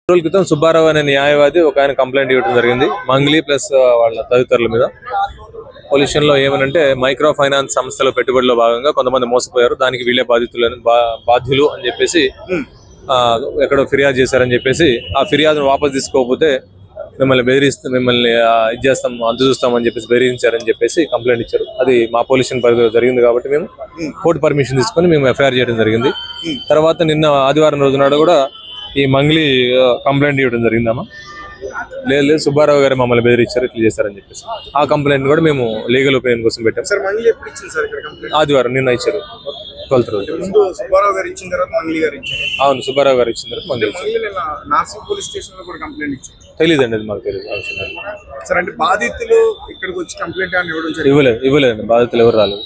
రోజుల క్రితం సుబ్బారావు అనే న్యాయవాది ఒక ఆయన కంప్లైంట్ ఇవ్వడం జరిగింది మంగ్లీ ప్లస్ వాళ్ళ తదితరుల మీద. పొల్యూషన్ లో ఏమనంటే మైక్రో ఫైనాన్స్ సంస్థల పెట్టుబడిలో భాగంగా కొంతమంది మోసపోయారు, దానికి వీళ్ళే బాధ్యులు అని చెప్పేసి ఎక్కడో ఫిర్యాదు చేశారని చెప్పేసి ఆ ఫిర్యాదును వాపసు తీసుకోకపోతే మిమ్మల్ని ఇది చేస్తాం అంత చూస్తామని చెప్పేసి బెదిరించారని చెప్పేసి కంప్లైంట్ ఇచ్చారు. అది మా పొల్యూషన్ పరిధిలో జరిగింది కాబట్టి మేము కోర్టు పర్మిషన్ తీసుకొని మేము ఎఫ్ఐఆర్ చేయడం జరిగింది. తర్వాత నిన్న ఆదివారం రోజు నాడు కూడా ఈ మంగ్లీ కంప్లైంట్ ఇవ్వడం జరిగిందమ్మా. లేదు సుబ్బారావు గారు మమ్మల్ని బెదిరించారు, ఇట్లా చేశారని చెప్పేసి ఆ కంప్లైంట్ కూడా మేము లీగల్ ఒపీనియన్ కోసం పెట్టాం. ఆదివారం నిన్న ఇచ్చారు 12th రోజు. అవును, సుబ్బారావు గారు ఇచ్చిన తర్వాత మంగ్లీ తెలియదండి, అది మాకు తెలియదు. ఇవ్వలేదండి, బాధితులు ఎవరు రాలేదు.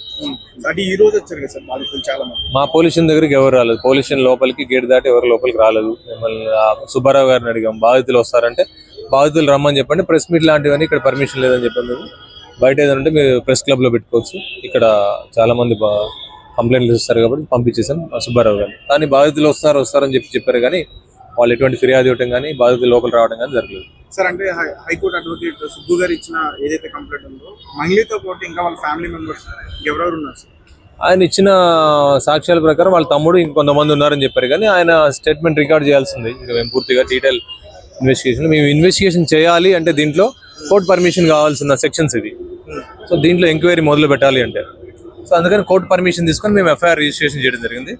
మా పొల్యూషన్ దగ్గరికి ఎవరు రాలేదు. పొల్యూషన్ లోపలికి గేట్ దాటి ఎవరు లోపలికి రాలేదు. మిమ్మల్ని సుబ్బారావు గారిని అడిగాం, బాధితులు వస్తారంటే బాధితులు రమ్మని చెప్పండి, ప్రెస్ మీట్ లాంటివన్నీ ఇక్కడ పర్మిషన్ లేదని చెప్పాము. మేము బయట ఏదంటే మీరు ప్రెస్ క్లబ్ లో పెట్టుకోవచ్చు, ఇక్కడ చాలా మంది కంప్లైంట్లు ఇస్తారు కాబట్టి పంపించేసాం సుబ్బారావు గారిని. కానీ బాధితులు వస్తారని చెప్పారు కానీ వాళ్ళు ఎటువంటి ఫిర్యాదు ఇవ్వడం కానీ బాధితులు లోపల రావడం కానీ జరగలేదు. సార్ అంటే హైకోర్టు అడ్వకేట్ సుబ్బు గారు ఇచ్చిన ఏదైతే కంప్లైంట్ ఉందో మంగ్లీతో పాటు ఇంకా వాళ్ళ ఫ్యామిలీ మెంబర్స్ ఎవరెవరు ఉన్నారు సార్? ఆయన ఇచ్చిన సాక్ష్యాల ప్రకారం వాళ్ళ తమ్ముడు ఇంకొంతమంది ఉన్నారని చెప్పారు కానీ ఆయన స్టేట్మెంట్ రికార్డ్ చేయాల్సింది. ఇంకా మేము పూర్తిగా డీటెయిల్ మేము ఇన్వెస్టిగేషన్ చేయాలి అంటే దీంట్లో కోర్టు పర్మిషన్ కావాల్సిన సెక్షన్స్ ఇది. సో దీంట్లో ఎంక్వైరీ మొదలు పెట్టాలి అంటే సో అందుకని కోర్టు పర్మిషన్ తీసుకొని మేము ఎఫ్ఐఆర్ రిజిస్ట్రేషన్ చేయడం జరిగింది.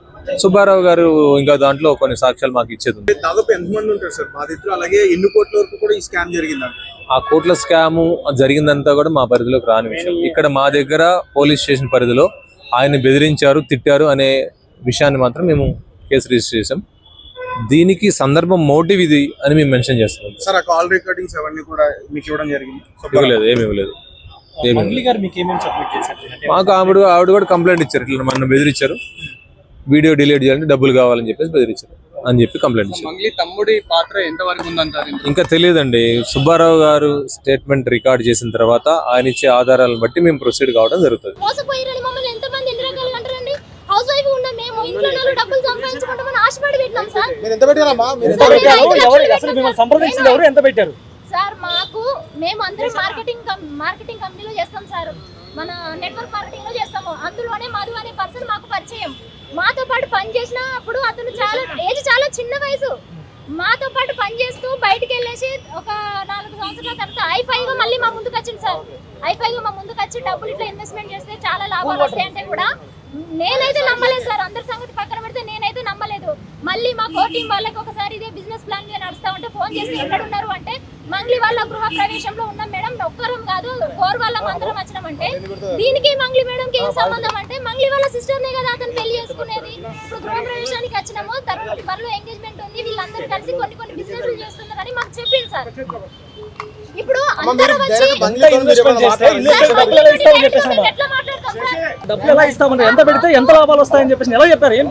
సుబ్బారావు గారు ఇంకా దాంట్లో కొన్ని సాక్ష్యాలు మాకు ఇచ్చేది. దాదాపు ఎంతమంది ఉంటారు సార్ బాధితులు? అలాగే ఎన్ని కోట్ల వరకు కూడా ఈ స్కామ్ జరిగిందంట? ఆ కోట్ల స్కామ్ జరిగిందంతా కూడా మా పరిధిలోకి రాని విషయం. ఇక్కడ మా దగ్గర పోలీస్ స్టేషన్ పరిధిలో ఆయన బెదిరించారు, తిట్టారు అనే విషయాన్ని మాత్రం మేము కేసు రిజిస్టర్ చేసాం. దీనికి సందర్భం మోటివ్ ఇది అని మేము మెన్షన్ చేస్తున్నాం. సార్ ఆ కాల్ రికార్డింగ్స్ అవన్నీ కూడా మీకు ఇవ్వడం జరిగింది? ఇవ్వలేదు, ఏమి ఇవ్వలేదు. మాకు ఆవిడ కూడా కంప్లైంట్ ఇచ్చారు, ఇట్లా మన బెదిరించారు, వీడియో డిలీట్ చేయాలంటే డబ్బులు కావాలని చెప్పేసి బెదిరించారు అని చెప్పి కంప్లైంట్ ఇచ్చారు. తమ్ముడి పాత్ర ఎంతవరకు ఉందంటారు? ఇంకా తెలియదండి. సుబ్బారావు గారు స్టేట్మెంట్ రికార్డ్ చేసిన తర్వాత ఆయన ఇచ్చే ఆధారాలను బట్టి మేము ప్రొసీడ్ కావడం జరుగుతుంది. సార్ మాకు మేము అందరం మార్కెటింగ్ కంపెనీలో చేస్తాం సార్, మన నెట్వర్క్ మార్కెటింగ్ లో చేస్తాము. అందులోనే మధు అనే పర్సన్ మాకు పరిచయం. మాతో పాటు పని చేసినప్పుడు అతను చాలా చిన్న వయసు. మాతో పాటు పని చేస్తూ బయటకు వెళ్ళేసి ఒక 4 సంవత్సరాల తర్వాత ఐఫైగా మళ్ళీ మా ముందుకు వచ్చింది సార్. ఐఫైగా మా ముందుకు వచ్చి డబ్బులు ఇట్లా ఇన్వెస్ట్మెంట్ చేస్తే చాలా లాభాలు వస్తాయంటే కూడా నేనైతే నమ్మలేదు సార్. అందరి సంగతి పక్కన పెడితే నేనైతే నమ్మలేదు. మళ్ళీ మా కో టీం వాళ్ళకి ఒకసారి ఇదే బిజినెస్ ప్లాన్ మీద నడుస్తా ఉంటే ఫోన్ చేసి ఎక్కడ ఉన్నారు అంటే మంగ్లీ వాళ్ళ గృహ ప్రవేశంలో ఉన్నాం మేడం, ఒక్కరం కాదు 4 వాళ్ళం అందరం వచ్చినామంటే దీనికి మంగ్లీ మేడం కి ఏం సంబంధం అంటే మంగ్లీ వాళ్ళ సిస్టర్ నే కదా అతను పెళ్లి చేసుకునేది. ఇప్పుడు గృహ ప్రవేశానికి వచ్చినాము, తర్వాత త్వరలో ఎంగేజ్మెంట్ ఉంది, వీళ్ళందరూ కలిసి కొన్ని బిజినెస్లు చేస్తున్నారని మాకు చెప్పింది సార్. ఇప్పుడు అందరూ వచ్చి డబ్బులు ఎలా ఇస్తామని ఎంత పెడితే ఎంత లాభాలు వస్తాయని చెప్పేసి ఎలా చెప్పారు? ఏం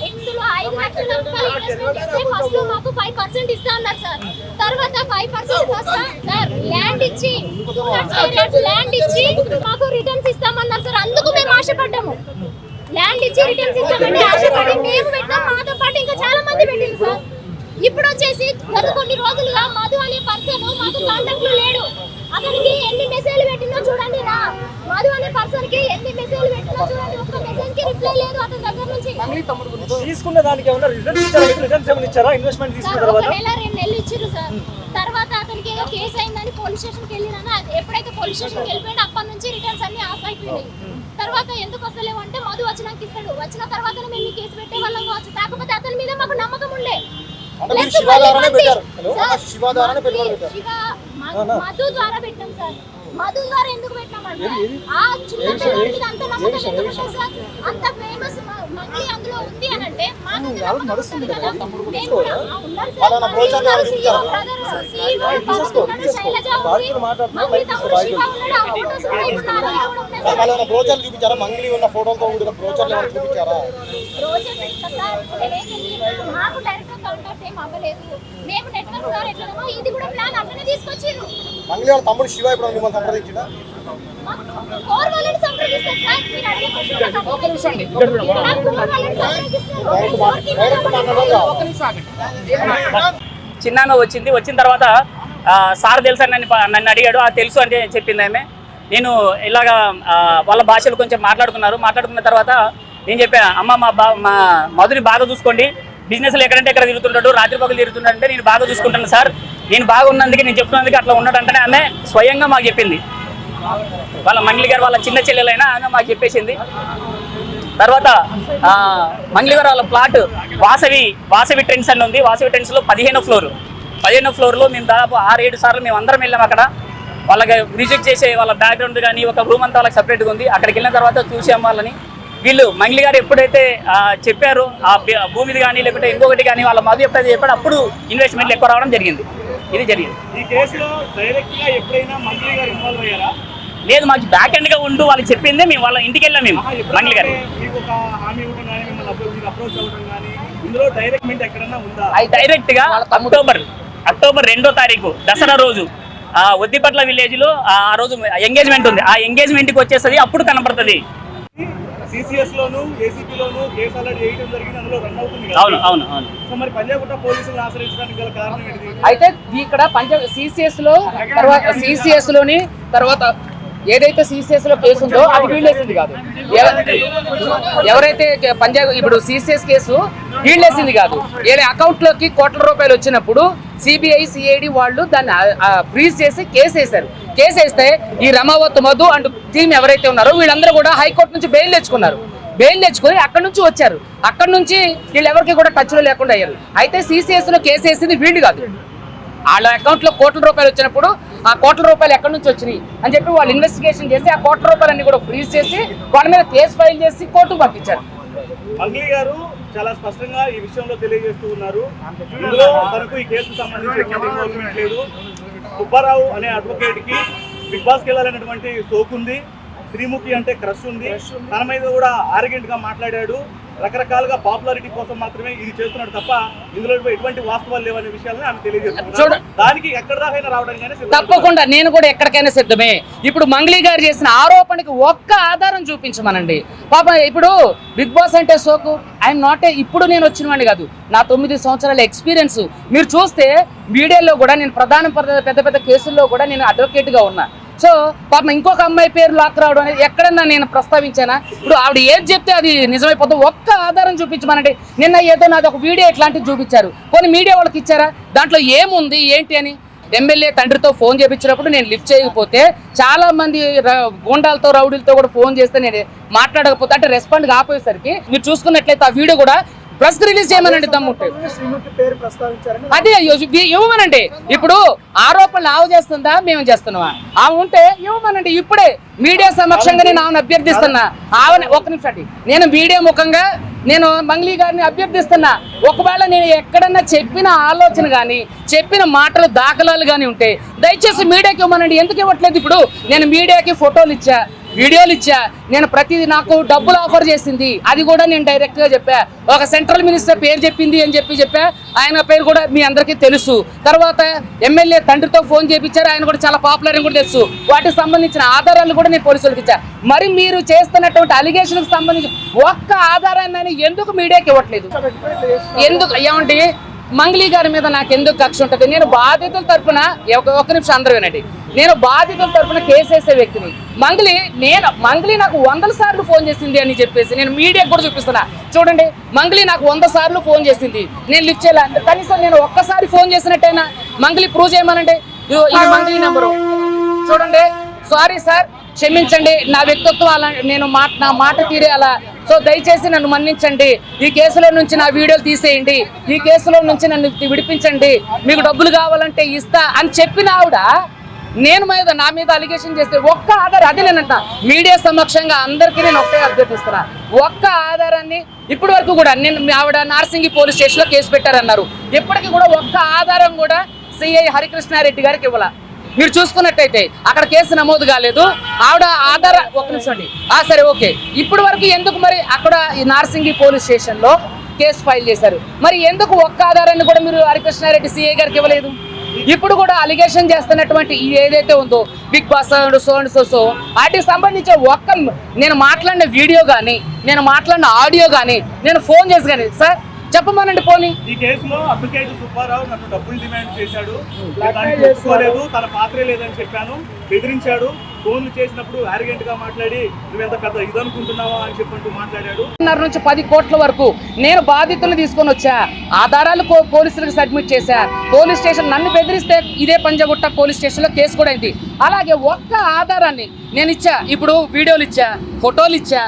ఇందులో 5 లక్షల రూపాయలు ఇన్వెస్ట్మెంట్ చేస్తే ఫస్ట్ మాకు 5% ఇస్తా అన్నారు సార్. తర్వాత 5% సార్ ల్యాండ్ ఇచ్చి మాకు రిటర్న్స్ ఇస్తామన్నారు సార్. అందుకు మేము ఆశపడ్డాము. ల్యాండ్ ఇచ్చి రిటర్న్స్ ఇస్తామని ఆశపడి మేము పెట్టాం, మాతో పాటు ఇంకా చాలా మంది పెట్టింది సార్. ఇప్పుడు వచ్చేసి గత కొన్ని రోజులుగా మధు అనే పర్సన్ మాకు కాంటాక్ట్ లో లేడు. అతనికి ఎన్ని మెసేజ్లు పెట్టినా చూడండి, మధు అనే పర్సన్ కి ఎన్ని మెసేజ్లు పెట్టినా చూడండి, ఒక్క మెసేజ్ కి రిప్లై లేదు అతని దగ్గర నుంచి. తీసుకున్న దానికి ఏమన్నా రిటర్న్స్ ఏమన్నా ఇచ్చారా? ఇన్వెస్ట్మెంట్ తీసుకున్న తర్వాత 2 నెలలు ఇచ్చారు సార్. తర్వాత అతనికి ఏదో కేసు అయిందని పోలీస్ స్టేషన్ కి వెళ్ళినా, ఎప్పుడైతే పోలీస్ స్టేషన్ కి వెళ్ళిపోయాడో అప్పటి నుంచి రిటర్న్స్ అన్ని ఆఫ్ అయిపోయినాయి. తర్వాత ఎందుకు వస్తలేవు అంటే మధు వచ్చినాక ఇస్తాడు, వచ్చిన తర్వాత మేము కేసు పెట్టే వాళ్ళం కావచ్చు. కాకపోతే అతని మీద మాకు నమ్మకం ఉండే. మధు ద్వారా పెట్టాం సార్. మధు ద్వారా ఎందుకు పెట్టామంటే ఆ చిన్న పిల్లలకి అంత నమ్మకం ఎందుకు పెట్టాం సార్? అంత ఫేమస్ మంగ్లీ అందులో ఉంది అని అంటే మాకు నడుస్తుంది కదా. మాకు డైరెక్ట్ కాంటాక్ట్ ఏం అవ్వలేదు. మేము నెట్వర్క్ ద్వారా ఎట్లనో ఇది కూడా ప్లాన్ అట్లనే తీసుకొచ్చిర్రు. మంగ్లీ వాళ్ళ తమ్ముడు శివ ఇప్పుడు మిమ్మల్ని సంప్రదించిందా? కోర్ వాళ్ళని సంప్రదిస్తారు సార్. మీరు అడిగే క్వశ్చన్ ఎలా కుమార్ వాళ్ళని సంప్రదిస్తారు? చిన్నాన్న వచ్చిన తర్వాత సార్ తెలుసా నన్ను అడిగాడు. ఆ తెలుసు అంటే చెప్పింది ఆమె. నేను ఇలాగా వాళ్ళ భాషలు కొంచెం మాట్లాడుకున్న తర్వాత నేను చెప్పా, అమ్మ మా మధుని బాగా చూసుకోండి, బిజినెస్లో ఎక్కడంటే ఎక్కడ తిరుగుతుంటాడు, రాత్రి పగలు తిరుగుతుంటాడు అంటే నేను బాగా చూసుకుంటాను సార్, నేను బాగా ఉన్నందుకే నేను చెప్తున్నందుకే అట్లా ఉన్నాడంటే ఆమె స్వయంగా మాకు చెప్పింది. వాళ్ళ మంగ్లీ గారు వాళ్ళ చిన్న చెల్లెలైనా ఆమె మాకు చెప్పేసింది. తర్వాత మంగ్లీ గారు వాళ్ళ ప్లాట్ వాసవి ట్రెండ్స్ అని ఉంది. వాసవి ట్రెండ్స్లో 15వ ఫ్లోర్లో మేము దాదాపు 6-7 సార్లు మేము అందరం వెళ్ళాం. అక్కడ వాళ్ళకి విజిట్ చేసే వాళ్ళ బ్యాక్గ్రౌండ్ కానీ ఒక రూమ్ అంతా వాళ్ళకి సపరేట్గా ఉంది. అక్కడికి వెళ్ళిన తర్వాత చూసాం వాళ్ళని. వీళ్ళు మంగ్లీ గారు ఎప్పుడైతే చెప్పారో ఆ భూమిది కానీ లేకుంటే ఇంకొకటి కానీ వాళ్ళ మధు ఎప్పుడైతే చెప్పాడో అప్పుడు ఇన్వెస్ట్మెంట్లు ఎక్కువ రావడం జరిగింది. ఇది జరిగింది. ఈ కేసులో డైరెక్ట్గా ఎప్పుడైనా మంత్రి గారు ఇన్వాల్వ్ అయ్యారా? లేదు, మాకు బ్యాక్ ఎండ్గా ఉంటూ వాళ్ళు చెప్పిందే మేము వాళ్ళ ఇంటికి వెళ్ళాం. మేము మంగ్లీ గారు మీకు ఒక హామీ ఇవ్వడం కానీ మిమ్మల్ని అప్రోచ్ అవ్వడం కానీ ఇందులో డైరెక్ట్మెంట్ ఎక్కడన్నా ఉందా? అది డైరెక్ట్గా అక్టోబర్ 2వ తారీఖు దసరా రోజు ఒద్దిపట్ల విలేజ్లో ఆ రోజు ఎంగేజ్మెంట్ ఉంది. ఆ ఎంగేజ్మెంట్కి వచ్చేస్తుంది, అప్పుడు కనపడుతుంది. సిసిఎస్ లోను ఏసీపీలోను కేసు ఆల్రెడీ వేయడం జరిగింది, అందులో రన్ అవుతుంది కదా. అవును. సో మరి పంజాగుట్ట పోలీసులను ఆశ్రయించడానికి గల కారణం ఏంటి? అయితే ఇక్కడ సిసిఎస్ లోని తర్వాత ఏదైతే సిసిఎస్ లో కేసు ఉందో అది వీళ్ళేసింది కాదు. ఎవరైతే ఇప్పుడు సిసిఎస్ కేసు వీళ్ళేసింది కాదు. ఏదో అకౌంట్ లోకి కోట్ల రూపాయలు వచ్చినప్పుడు సిబిఐ సిఐడి వాళ్ళు దాన్ని ఫ్రీజ్ చేసి కేసు వేశారు. కేసు వేస్తే ఈ రమావత్ మధు అండ్ టీం ఎవరైతే ఉన్నారో వీళ్ళందరూ కూడా హైకోర్టు నుంచి బెయిల్ తెచ్చుకున్నారు. బెయిల్ తెచ్చుకొని అక్కడ నుంచి వచ్చారు. అక్కడ నుంచి వీళ్ళు ఎవరికి కూడా టచ్ లో లేకుండా అయ్యారు. అయితే సిసిఎస్ లో కేసు వేసింది వీళ్ళు కాదు. వాళ్ళ అకౌంట్ లో కోట్ల రూపాయలు వచ్చినప్పుడు ఆ కోట్ల రూపాయలు ఎక్కడి నుంచి వచ్చినాయి అని చెప్పి వాళ్ళు ఇన్వెస్టిగేషన్ చేసి ఆ కోట్ల రూపాయలన్నీ కూడా ఫ్రీజ్ చేసి వాళ్ళ మీద కేసు ఫైల్ చేసి కోర్టుకు పంపించారు. మంగ్లీ గారు చాలా స్పష్టంగా ఈ విషయంలో తెలియజేస్తూ ఉన్నారు. ఇందులో తనకు ఈ కేసుకు సంబంధించి ఇన్వాల్వ్మెంట్ లేదు. సుబ్బారావు అనే అడ్వకేట్ కి బిగ్ బాస్కి వెళ్ళాలనేటువంటి సోకుంది, శ్రీముఖి అంటే క్రష్ ఉంది, తన మీద కూడా ఆర్గెంట్ గా మాట్లాడాడు. రకరకాలుగా పాపులారిటీ కోసం మాత్రమే ఇది చేస్తున్నాడు తప్ప ఇందులో ఎటువంటి వాస్తవాలు లేవనే విషయాలను ఆమె తెలియజేస్తున్నారు. దానికి ఎక్కడ దాకైనా రావడానికి తప్పకుండా నేను కూడా ఎక్కడికైనా సిద్ధమే. ఇప్పుడు మంగ్లీ గారు చేసిన ఆరోపణకి ఒక్క ఆధారం చూపించమనండి. పాప ఇప్పుడు బిగ్ బాస్ అంటే సోకు ఐఎమ్ నాట్ ఇప్పుడు నేను వచ్చిన వాడిని కాదు, నా 9 సంవత్సరాల ఎక్స్పీరియన్స్ మీరు చూస్తే మీడియాలో కూడా నేను పెద్ద పెద్ద కేసుల్లో కూడా నేను అడ్వకేట్గా ఉన్నా. సో పాపం ఇంకొక అమ్మాయి పేరు లాక్ రావడం అనేది ఎక్కడన్నా నేను ప్రస్తావించానా? ఇప్పుడు ఆవిడ ఏది చెప్తే అది నిజమైపోతుంది. ఒక్క ఆధారం చూపించమనండి. నిన్న ఏదో నాది ఒక వీడియో ఇట్లాంటివి చూపించారు, కొన్ని మీడియా వాళ్ళకి ఇచ్చారా? దాంట్లో ఏముంది ఏంటి అని ఎమ్మెల్యే తండ్రితో ఫోన్ చేయించినప్పుడు నేను లిఫ్ట్ చేయకపోతే చాలా మంది గూండాలతో రౌడీలతో కూడా ఫోన్ చేస్తే నేను మాట్లాడకపోతే అంటే రెస్పాండ్ కాపోయేసరికి మీరు చూసుకున్నట్లయితే ఆ వీడియో కూడా ప్రెస్ రిలీజ్ చేయమనండి దమ్ముంటే. అదే ఇవ్వమనండి. ఇప్పుడు ఆరోపణలు ఆవు చేస్తుందా మేము చేస్తున్నావా? ఆమె ఉంటే ఇవ్వమనండి. ఇప్పుడే మీడియా సమక్షంగా నేను ఆమెను అభ్యర్థిస్తున్నా. ఆమె ఒక్క నిమిషం అండి, నేను మీడియా ముఖంగా నేను మంగ్లీ గారిని అభ్యర్థిస్తున్నా. ఒకవేళ నేను ఎక్కడన్నా చెప్పిన ఆలోచన కానీ చెప్పిన మాటలు దాఖలాలు కానీ ఉంటే దయచేసి మీడియాకి ఇవ్వమనండి. ఎందుకు ఇవ్వట్లేదు? ఇప్పుడు నేను మీడియాకి ఫోటోలు ఇచ్చా, వీడియోలు ఇచ్చా, నేను ప్రతిదీ నాకు డబ్బులు ఆఫర్ చేసింది అది కూడా నేను డైరెక్ట్గా చెప్పా. ఒక సెంట్రల్ మినిస్టర్ పేరు చెప్పింది అని చెప్పా, ఆయన పేరు కూడా మీ అందరికీ తెలుసు. తర్వాత ఎమ్మెల్యే తండ్రితో ఫోన్ చేయించారు, ఆయన కూడా చాలా పాపులర్ అని కూడా తెలుసు. వాటికి సంబంధించిన ఆధారాలు కూడా నేను పోలీసులకు ఇచ్చా. మరి మీరు చేస్తున్నటువంటి అలిగేషన్కి సంబంధించి ఒక్క ఆధారాన్ని ఎందుకు మీడియాకి ఇవ్వట్లేదు? ఎందుకు ఏమంటే మంగ్లీ గారి మీద నాకు ఎందుకు కక్ష ఉంటుంది? నేను బాధితుల తరఫున ఒక్క నిమిషం అందరూ వినండి, నేను బాధితుల తరఫున కేసు వేసే వ్యక్తిని. మంగ్లీ నాకు 100 సార్లు ఫోన్ చేసింది అని చెప్పేసి నేను మీడియాకు కూడా చూపిస్తున్నా. చూడండి, మంగ్లీ నాకు 100 సార్లు ఫోన్ చేసింది, నేను లిఫ్ట్ చేయాలి. కనీసం నేను ఒక్కసారి ఫోన్ చేసినట్టయినా మంగ్లీ ప్రూవ్ చేయమనండి. ఇది మంగ్లీ నెంబరు చూడండి. సారీ సార్, క్షమించండి, నా వ్యక్తిత్వం అలా, నా మాట తీరే అలా. సో దయచేసి నన్ను మన్నించండి. ఈ కేసులో నుంచి నా వీడియోలు తీసేయండి, ఈ కేసులో నుంచి నన్ను విడిపించండి, మీకు డబ్బులు కావాలంటే ఇస్తా అని చెప్పిన ఆవిడ నా మీద అలిగేషన్ చేస్తే ఒక్క ఆధారం, అది నేనంట మీడియా సమక్షంగా అందరికీ నేను ఒకే అభ్యర్థిస్తున్నా. ఒక్క ఆధారాన్ని ఇప్పటి వరకు కూడా ఆవిడ నార్సింగి పోలీస్ స్టేషన్లో కేసు పెట్టారన్నారు, ఇప్పటికీ కూడా ఒక్క ఆధారం కూడా సిఐ హరికృష్ణారెడ్డి గారికి ఇవ్వాల. మీరు చూసుకున్నట్టయితే అక్కడ కేసు నమోదు కాలేదు. ఆవిడ ఆధార ఒక్క నిమిషం అండి, సరే ఓకే, ఇప్పటి వరకు ఎందుకు మరి అక్కడ ఈ నార్సింగి పోలీస్ స్టేషన్లో కేసు ఫైల్ చేశారు? మరి ఎందుకు ఒక్క ఆధారాన్ని కూడా మీరు హరికృష్ణారెడ్డి సిఐ గారికి ఇవ్వలేదు? ఇప్పుడు కూడా అలిగేషన్ చేస్తున్నటువంటి ఇది ఏదైతే ఉందో బిగ్ బాస్ సో వాటికి సంబంధించి నేను మాట్లాడిన వీడియో కానీ నేను మాట్లాడిన ఆడియో కానీ నేను ఫోన్ చేసి కానీ సార్ చెప్పమనండి పోనీ. ఈ కేసులో అడ్వకేట్ సుబ్బారావు నన్ను డబ్బులు డిమాండ్ చేశాడు, దానికి ఒప్పుకోలేదు, తన పాత్రే లేదని చెప్పాను, బెదిరించాడు, ఫోన్లు చేసినప్పుడు ఆరోగెంట్ గా మాట్లాడి నువ్వెంత పెద్ద ఇదనుకుంటున్నావా అని చెప్పంటూ మాట్లాడాడు. 10 నుంచి 10 కోట్ల వరకు నేను బాధితులను తీసుకొని వచ్చా, ఆధారాలు పోలీసులకు సబ్మిట్ చేశా, పోలీస్ స్టేషన్ నన్ను బెదిరిస్తే ఇదే పంజగుట్ట పోలీస్ స్టేషన్ లో కేసు కూడా అయింది. అలాగే ఒక్క ఆధారాన్ని నేను ఇచ్చా, ఇప్పుడు వీడియోలు ఇచ్చా, ఫోటోలు ఇచ్చా,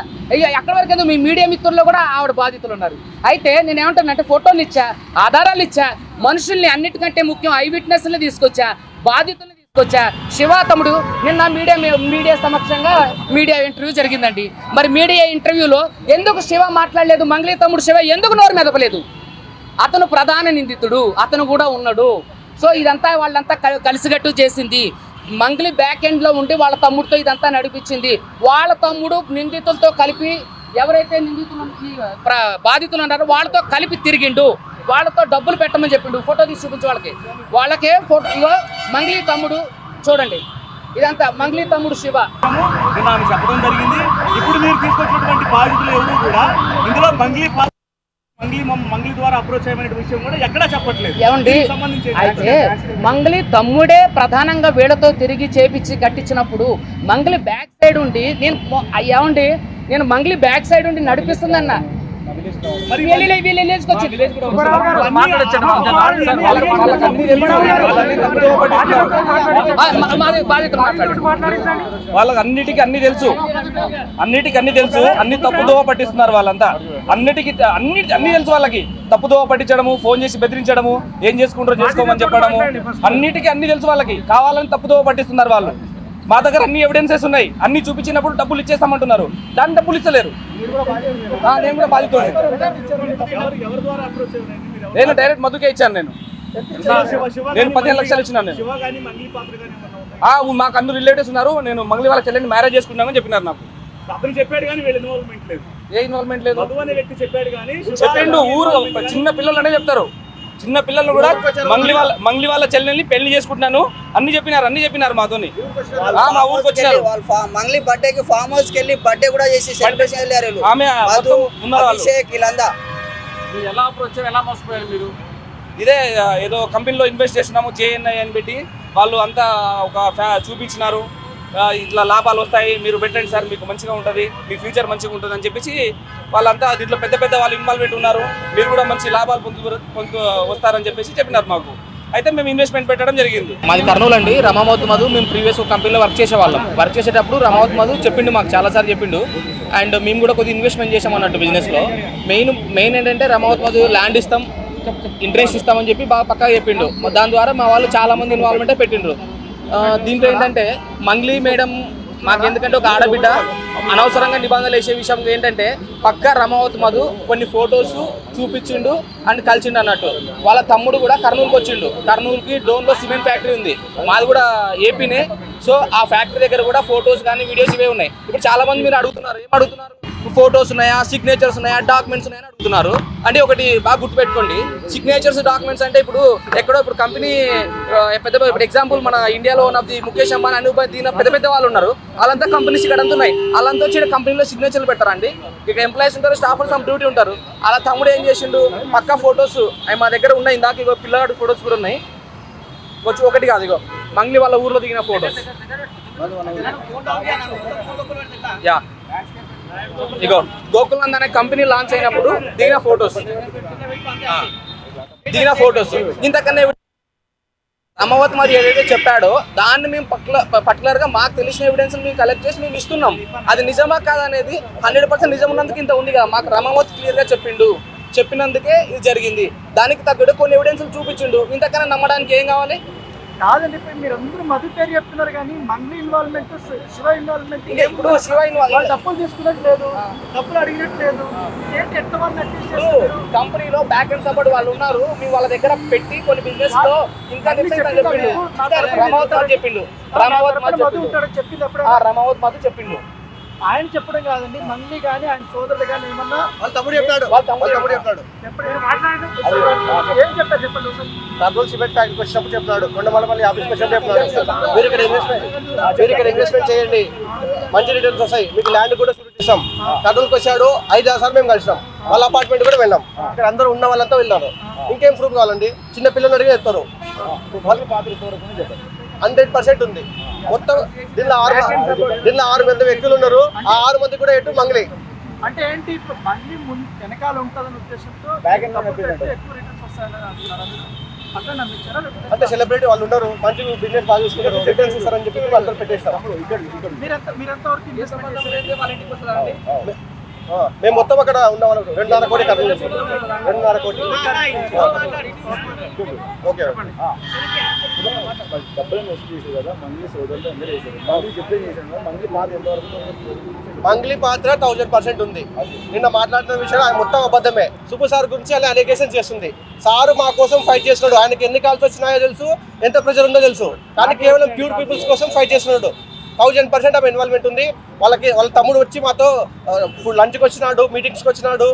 ఎక్కడి వరకు మీ మీడియా మిత్రుల్లో కూడా ఆవిడ బాధితులు ఉన్నారు. అయితే నేను ఏమంటానంటే ఫోటోలు ఇచ్చా, ఆధారాలు ఇచ్చా, మనుషుల్ని అన్నిటికంటే ముఖ్యం ఐ విట్నెస్ని తీసుకొచ్చా, బాధితుల్ని తీసుకొచ్చా. శివ తమ్ముడు నిన్న మీడియా సమక్షంగా మీడియా ఇంటర్వ్యూ జరిగిందండి. మరి మీడియా ఇంటర్వ్యూలో ఎందుకు శివ మాట్లాడలేదు, మంగళి తమ్ముడు శివ ఎందుకు నోరు మెదపలేదు? అతను ప్రధాన నిందితుడు, అతను కూడా ఉన్నాడు. సో ఇదంతా వాళ్ళంతా కలిసిగట్టు చేసింది. మంగళి బ్యాక్ ఎండ్లో ఉండి వాళ్ళ తమ్ముడితో ఇదంతా నడిపించింది. వాళ్ళ తమ్ముడు నిందితులతో కలిపి ఎవరైతే బాధితులు ఉన్నారో వాళ్ళతో కలిపి తిరిగిండు, వాళ్ళతో డబ్బులు పెట్టమని చెప్పిండు. ఫోటో తీసి చూపించే వాళ్ళకే ఫోటో. ఇగో మంగళి తమ్ముడు చూడండి, ఇదంతా మంగళి తమ్ముడు శివ ఆమె చెప్పడం జరిగింది. ఇప్పుడు మీరు తీసుకొచ్చినటువంటి బాధితులు ఎవరు కూడా ఇందులో మంగళి ద్వారా అప్రోచ్ అయ్యే విషయం కూడా ఎక్కడా చెప్పట్లేదు. ఏమండి, అయితే మంగళి తమ్ముడే ప్రధానంగా వీళ్ళతో తిరిగి చేపించి కట్టించినప్పుడు మంగళి బ్యాక్ సైడ్ ఉండి నేను మంగళి బ్యాక్ సైడ్ ఉండి నడిపిస్తుందన్న వాళ్ళకి అన్నిటికీ అన్ని తెలుసు, అన్ని తప్పుదోవ పట్టిస్తున్నారు వాళ్ళంతా. అన్ని తెలుసు వాళ్ళకి, తప్పుదోవ పట్టించడము, ఫోన్ చేసి బెదిరించడము, ఏం చేసుకుంటారో చేసుకోమని చెప్పడము, అన్నిటికీ అన్ని తెలుసు వాళ్ళకి. కావాలని తప్పుదోవ పట్టిస్తున్నారు వాళ్ళు. మా దగ్గర అన్ని ఎవిడెన్సెస్ ఉన్నాయి, అన్ని చూపించినప్పుడు డబ్బులు ఇచ్చేస్తామంటున్నారు, దాన్ని డబ్బులు ఇస్తలేరు. నేను కూడా బాధితుడే, నేను డైరెక్ట్ మధుకే ఇచ్చాను. నేను 15 లక్షలు ఇచ్చినాను. మాకు అందరూ రిలేటివ్స్ ఉన్నారు, నేను మంగళి వాళ్ళ చెల్లెని మ్యారేజ్ చేసుకున్నామని చెప్పినారు నాకు. అతను చెప్పాడు కానీ వీళ్ళ ఇన్వాల్వ్మెంట్ లేదు. ఏ ఇన్వాల్వ్మెంట్ లేదు? మధు అనే వ్యక్తి చెప్పాడు కానీ చెప్పిండు. ఊరు చిన్న పిల్లలు అనే చెప్తారు, చిన్న పిల్లలు కూడా మంగళి వాళ్ళ చెల్లెల్ని పెళ్లి చేసుకుంటున్నాను అన్ని చెప్పినారు మాతోని. మా ఊరికి వచ్చారు, మంగళి బర్త్డేకి ఫామ్ హౌస్ కి వెళ్ళి బర్త్డే కూడా చేసి సెలబ్రేషన్ వెళ్ళారు. ఆమె ఎలా అప్రోచ్ ఎలా మోసపోయారు మీరు? ఇదే ఏదో కంపెనీలో ఇన్వెస్ట్ చేస్తున్నాము JNI అని పెట్టి వాళ్ళు అంతా ఒక చూపించినారు, ఇట్లా లాభాలు వస్తాయి, మీరు పెట్టండి సార్, మీకు మంచిగా ఉంటుంది, మీ ఫ్యూచర్ మంచిగా ఉంటుంది అని చెప్పేసి వాళ్ళంతా దీంట్లో పెద్ద వాళ్ళు ఇన్వాల్వ్మెంట్ ఉన్నారు, మీరు కూడా మంచి లాభాలు పొందు వస్తారని చెప్పేసి చెప్పినారు మాకు. అయితే మేము ఇన్వెస్ట్మెంట్ పెట్టడం జరిగింది. మాది కర్నూలు అండి, రమావత్ మధు. మేము ప్రీవియస్ ఒక కంపెనీలో వర్క్ చేసేటప్పుడు రమావత్ మధు చెప్పిండు, మాకు చాలాసార్లు చెప్పిండు. అండ్ మేము కూడా కొద్దిగా ఇన్వెస్ట్మెంట్ చేసాం అన్నట్టు బిజినెస్లో. మెయిన్ ఏంటంటే రమావత్ మధు ల్యాండ్ ఇస్తాం, ఇంట్రెస్ట్ ఇస్తామని చెప్పి బాగా పక్కా చెప్పిండు. దాని ద్వారా మా వాళ్ళు చాలామంది ఇన్వాల్వ్మెంటే పెట్టిండ్రు. దీంట్లో ఏంటంటే మంగ్లీ మేడం మాకు ఎందుకంటే ఒక ఆడబిడ్డ అనవసరంగా నిబంధనలు వేసే విషయం ఏంటంటే పక్కా రమావత్ మధు కొన్ని ఫొటోస్ చూపించిండు అండ్ కలిసిండు అన్నట్టు. వాళ్ళ తమ్ముడు కూడా కర్నూలుకి వచ్చిండు. కర్నూలుకి డోన్లో సిమెంట్ ఫ్యాక్టరీ ఉంది, మాది కూడా ఏపీనే. సో ఆ ఫ్యాక్టరీ దగ్గర కూడా ఫొటోస్ కానీ వీడియోస్ ఇవే ఉన్నాయి. ఇప్పుడు చాలా మంది మీరు అడుగుతున్నారు, ఏం అడుగుతున్నారు, ఫొటోస్ ఉన్నాయా, సిగ్నేచర్స్ ఉన్నాయా, డాక్యుమెంట్స్ ఉన్నాయా అని అడుగుతున్నారు. అంటే ఒకటి బాగా గుర్తుపెట్టుకోండి, సిగ్నేచర్స్ డాక్యుమెంట్స్ అంటే ఇప్పుడు కంపెనీ ఇప్పుడు ఎగ్జాంపుల్ మన ఇండియాలో ఉన్న ముఖేష్ అంబానీ, అనుభవ్ దీని పెద్ద వాళ్ళు ఉన్నారు, వాళ్ళంతా కంపెనీస్ ఇక్కడ అంతా ఉన్నాయి, వాళ్ళంతా వచ్చి కంపెనీలో సిగ్నేచర్లు పెట్టారండి. ఇక్కడ ఎంప్లాయీస్ ఉంటారు, స్టాఫ్ సమ్ డ్యూటీ ఉంటారు. అలా తమ్ముడు ఏం చేసిండు, పక్కా ఫొటోస్ అవి మా దగ్గర ఉన్నాయి. ఇందాక ఇగో పిల్లగాడి ఫొటోస్ కూడా ఉన్నాయి, వచ్చి ఒకటి కాదు, ఇగో మంగ్లీ వాళ్ళ ఊర్లో దిగిన ఫొటోస్. యా ఇగో గోకులంద్ అనే కంపెనీ లాంచ్ అయినప్పుడు దిగిన ఫొటోస్. ఇంతకన్నా రమావత్ మరి ఏదైతే చెప్పాడో దాన్ని మేము పర్టికులర్ గా మాకు తెలిసిన ఎవిడెన్స్ మేము కలెక్ట్ చేసి మేము ఇస్తున్నాం. అది నిజమా కాదనేది 100% నిజం ఉన్నందుకు ఇంత ఉంది కదా. మాకు రమావత్ క్లియర్ గా చెప్పినందుకే ఇది జరిగింది. దానికి తగ్గట్టు కొన్ని ఎవిడెన్స్ చూపించిండు. ఇంతకన్నా నమ్మడానికి ఏం కావాలి? కాదండి, మీరు అందరూ మధు పేరు చెప్తున్నారు కానీ మంగ్లీ ఇన్వాల్వ్మెంట్, శివ ఇన్వాల్వ్మెంట్, ఇప్పుడు శివ ఇన్వాల్వ్మెంట్, డబ్బులు తీసుకున్నట్లేదు, డబ్బులు అడిగినట్లేదు, ఏంటి ఎంత కంపెనీలో బ్యాక్ అండ్ సపోర్ట్ వాళ్ళు ఉన్నారు. మేము వాళ్ళ దగ్గర పెట్టి కొన్ని బిజినెస్ లో ఇంకా చెప్పిండు. రమావత్ మధు చెప్పిండు. ఆయన చెప్పడం కాదండి, మంగ్లీ కానీ ఆయన సోదరుడు కానీ ఏమన్నా వాళ్ళ తమ్ముడు చెప్పాడు. ఎప్పుడు మాట్లాడండి, ఏం చెప్పారు చెప్పండి ఒకసారి. కర్నూలు సిమెంట్ ఫ్యాక్టరీకి వచ్చినప్పుడు చెప్పినాడు, కొండమల్లపల్లి ఆఫీస్కి వచ్చినప్పుడు చెప్పినాడు, మీరు ఇక్కడ ఇన్వెస్ట్మెంట్ చేయండి, మంచి రిటర్న్స్ వస్తాయి, మీకు ల్యాండ్ కూడా షూరిటీ ఇస్తాం. కర్నూలుకి వచ్చాడు, 5-6 సార్లు మేము కలిసినాం, వాళ్ళ అపార్ట్మెంట్ కూడా వెళ్ళాం. ఇక్కడ అందరూ ఉన్న వాళ్ళంతా వెళ్ళారు. ఇంకేం ప్రూఫ్ కావాలండి? చిన్న పిల్లలు అడిగి చెప్తారు. 100% ఉంది. మొత్తం దీనిలో 6 మంది వ్యక్తులు ఉన్నారు. ఆ 6 మంది కూడా ఎటు మంగ్లీ. అంటే ఏంటి, ఇప్పుడు మంగ్లీ వెనకాల ఉంటుందనే ఉద్దేశంతో ఎక్కువ రిటర్న్స్ వస్తాయని అంటున్నారు. అట్లా నమ్మించారా? అంటే సెలబ్రిటీ వాళ్ళు ఉన్నారు, మంచి బిజినెస్ బాగా చూసుకుంటారు, రిటర్న్స్ ఇస్తారని చెప్పి అందరూ పెట్టేస్తారు. మీరెంత వరకు ఇన్వెస్ట్మెంట్ చేశారు? వాళ్ళ ఇంటికి వస్తారండి. మేము మొత్తం అక్కడ ఉన్న వాళ్ళు 2.5 కోటి ఖర్చు చేస్తాం. 2.5 కోటి. ఓకే. మంగ్లీ పాత్ర 1000% ఉంది. నిన్న మాట్లాడిన విషయం ఆయన మొత్తం అబద్ధమే. సుబ్బు సార్ గురించి అలా అలిగేషన్ చేస్తుంది. సారు మా కోసం ఫైట్ చేస్తున్నాడు. ఆయనకి ఎన్ని కాల్స్ వచ్చినాయో తెలుసు, ఎంత ప్రెషర్ ఉందో తెలుసు, కానీ కేవలం ప్యూర్ పీపుల్స్ కోసం ఫైట్ చేస్తున్నాడు. 1000% ఆఫ్ ఇన్వాల్వ్మెంట్ ఉంది. వాళ్ళ తమ్ముడు వచ్చి మాతో లంచ్కి వచ్చినాడు, మీటింగ్స్కి వచ్చినాడు,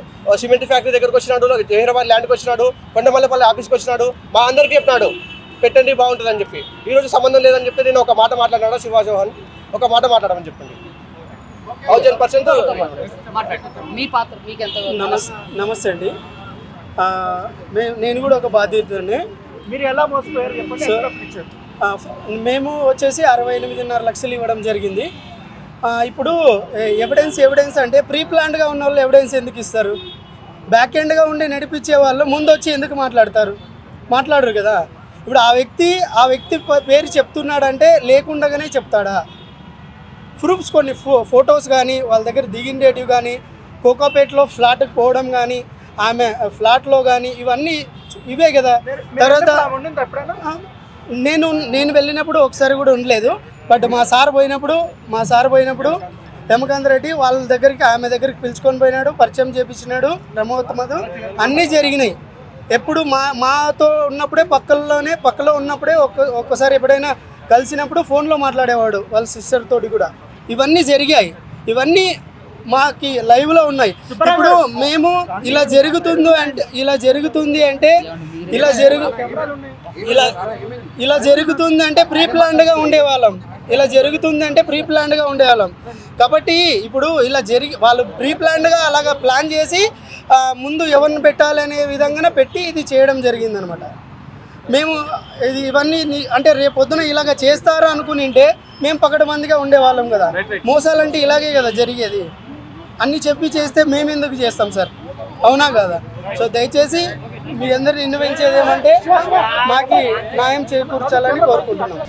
సిమెంట్ ఫ్యాక్టరీ దగ్గరకు వచ్చినాడు, హైదరాబాద్ ల్యాండ్కి వచ్చినాడు, కొండమల్లపల్లి ఆఫీస్కి వచ్చినాడు. మా అందరికీ చెప్పినాడు పెట్టండి బాగుంటుంది అని చెప్పి. ఈరోజు సంబంధం లేదని చెప్పి నేను ఒక మాట మాట్లాడినాడు శివ చౌహాన్, ఒక మాట మాట్లాడమని చెప్పండి. 1000% మీ పాత్ర మీకెంత? నమస్తే అండి, నేను కూడా ఒక బాధ్యతని. మీరు ఎలా మోసపోయారు చెప్పండి. మేము వచ్చేసి 68.5 లక్షలు ఇవ్వడం జరిగింది. ఇప్పుడు ఎవిడెన్స్ అంటే ప్రీ ప్లాన్డ్గా ఉన్న వాళ్ళు ఎవిడెన్స్ ఎందుకు ఇస్తారు? బ్యాక్ ఎండ్గా ఉండి నడిపించే వాళ్ళు ముందు వచ్చి ఎందుకు మాట్లాడరు కదా. ఇప్పుడు ఆ వ్యక్తి పేరు చెప్తున్నాడంటే లేకుండానే చెప్తాడా? ప్రూఫ్స్ కొన్ని ఫొటోస్ కానీ, వాళ్ళ దగ్గర దిగిండేటివి కానీ, కోకాపేటలో ఫ్లాట్కి పోవడం కానీ, ఆమె ఫ్లాట్లో కానీ, ఇవన్నీ ఇవే కదా. తర్వాత నేను వెళ్ళినప్పుడు ఒకసారి కూడా ఉండలేదు. బట్ మా సార్ పోయినప్పుడు రమకాంత్ రెడ్డి వాళ్ళ దగ్గరికి, ఆమె దగ్గరికి పిలుచుకొని పోయినాడు, పరిచయం చేపించినాడు, రమోత్తమదు అన్నీ జరిగినాయి. ఎప్పుడు మాతో ఉన్నప్పుడే పక్కలో ఉన్నప్పుడే ఒక్కసారి ఎప్పుడైనా కలిసినప్పుడు ఫోన్లో మాట్లాడేవాడు వాళ్ళ సిస్టర్ తోటి కూడా. ఇవన్నీ జరిగాయి, ఇవన్నీ మాకి లైవ్లో ఉన్నాయి. ఇప్పుడు మేము ఇలా జరుగుతుంది అంటే ప్రీ ప్లాన్డ్గా ఉండేవాళ్ళం. కాబట్టి ఇప్పుడు వాళ్ళు ప్రీ ప్లాన్డ్గా అలాగా ప్లాన్ చేసి ముందు ఎవరిని పెట్టాలనే విధంగానే పెట్టి ఇది చేయడం జరిగిందనమాట. మేము ఇవన్నీ అంటే రేపొద్దున ఇలాగ చేస్తారా అనుకునింటే మేము పకడ్బందీగా ఉండేవాళ్ళం కదా. మోసాలంటే ఇలాగే కదా జరిగేది. అన్నీ చెప్పి చేస్తే మేము ఎందుకు చేస్తాం సార్? అవునా కదా? సో దయచేసి మీ అందరిని విన్నవించేది ఏమంటే మాకు న్యాయం చేకూర్చాలని కోరుకుంటున్నాం.